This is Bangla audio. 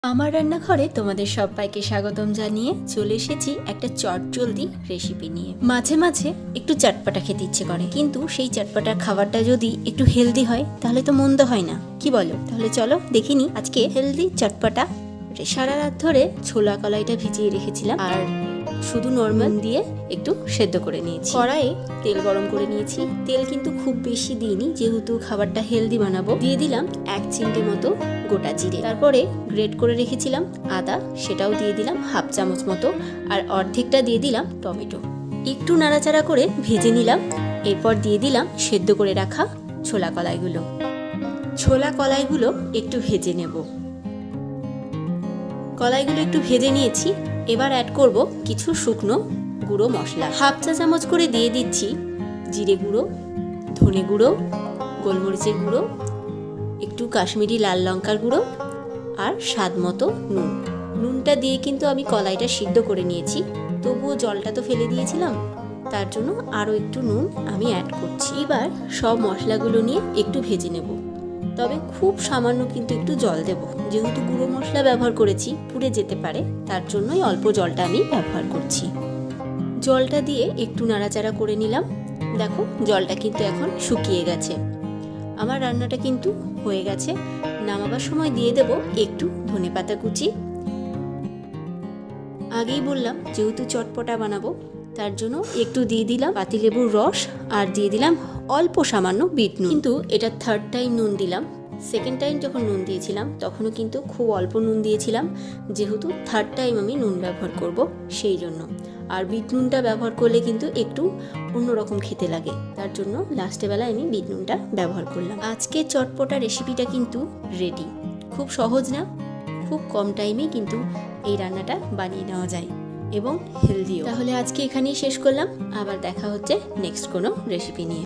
আমার রান্নাঘরে তোমাদের সবাইকে স্বাগতম জানিয়ে চলে এসেছি একটা চটজলদি রেসিপি নিয়ে। মাঝে মাঝে একটু চটপটা খেতে ইচ্ছে করে, কিন্তু সেই চটপটার খাবারটা যদি একটু হেলদি হয় তাহলে তো মন্দ হয় না, কি বলো? তাহলে চলো দেখিনি আজকে হেলদি চটপটা। সারা রাত ধরে ছোলা কলাইটা ভিজিয়ে রেখেছিলাম আর শুধু নর্মাল দিয়ে একটু সেদ্ধ করে নিয়েছি। কড়াইয়ে তেল গরম করে নিয়েছি। তেল কিন্তু খুব বেশি দিইনি, যেহেতু খাবারটা হেলদি বানাবো। দিয়ে দিলাম 1 চিমটে মতো গোটা জিরে, তারপরে গ্রেট করে রেখেছিলাম আদা, সেটাও দিয়ে দিলাম 1/2 চামচ মতো, আর অর্ধেকটা দিয়ে দিলাম টমেটো। একটু নাড়াচাড়া করে ভেজে নিলাম। এরপর দিয়ে দিলাম সেদ্ধ করে রাখা ছোলা কলাইগুলো। ছোলা কলাইগুলো একটু ভেজে নেব। কলাইগুলো একটু ভেজে নিয়েছি। এবার অ্যাড করব কিছু শুকনো গুঁড়ো মশলা। 1/2 চা চামচ করে দিয়ে দিচ্ছি জিরে গুঁড়ো, ধনে গুঁড়ো, গোলমরিচের গুঁড়ো, একটু কাশ্মীরি লাল লঙ্কার গুঁড়ো আর স্বাদ মতো নুন। নুনটা দিয়ে কিন্তু আমি কলাইটা সিদ্ধ করে নিয়েছি, তবুও জলটা তো ফেলে দিয়েছিলাম, তার জন্য আরও একটু নুন আমি অ্যাড করছি। এবার সব মশলাগুলো নিয়ে একটু ভেজে নেব, তবে খুব সামান্য কিন্তু একটু জল দেব, যেহেতু গুঁড়ো মশলা ব্যবহার করেছি পুড়ে যেতে পারে, তার জন্যই অল্প জলটা আমি ব্যবহার করছি। জলটা দিয়ে একটু নাড়াচাড়া করে নিলাম। দেখো জলটা কিন্তু এখন শুকিয়ে গেছে। আমার রান্নাটা কিন্তু হয়ে গেছে। নামাবার সময় দিয়ে দেব একটু ধনেপাতা কুচি। আগেই বললাম যেহেতু চটপটা বানাবো, তার জন্য একটু দিয়ে দিলাম পাতিলেবুর রস আর দিয়ে দিলাম অল্প সামান্য বিট নুন। কিন্তু এটা 3rd টাইম নুন দিলাম। 2nd টাইম যখন নুন দিয়েছিলাম তখনও কিন্তু খুব অল্প নুন দিয়েছিলাম, যেহেতু 3rd টাইম আমি নুন ব্যবহার করব সেই জন্য। আর বিট নুনটা ব্যবহার করলে কিন্তু একটু অন্যরকম খেতে লাগে, তার জন্য লাস্টে বেলায় আমি বিট নুনটা ব্যবহার করলাম। আজকে চটপটা রেসিপিটা কিন্তু রেডি। খুব সহজ না, খুব কম টাইমেই কিন্তু এই রান্নাটা বানিয়ে নেওয়া যায় এবং হেলদিও। তাহলে আজকে এখানেই শেষ করলাম, আবার দেখা হচ্ছে নেক্সট কোনো রেসিপি নিয়ে।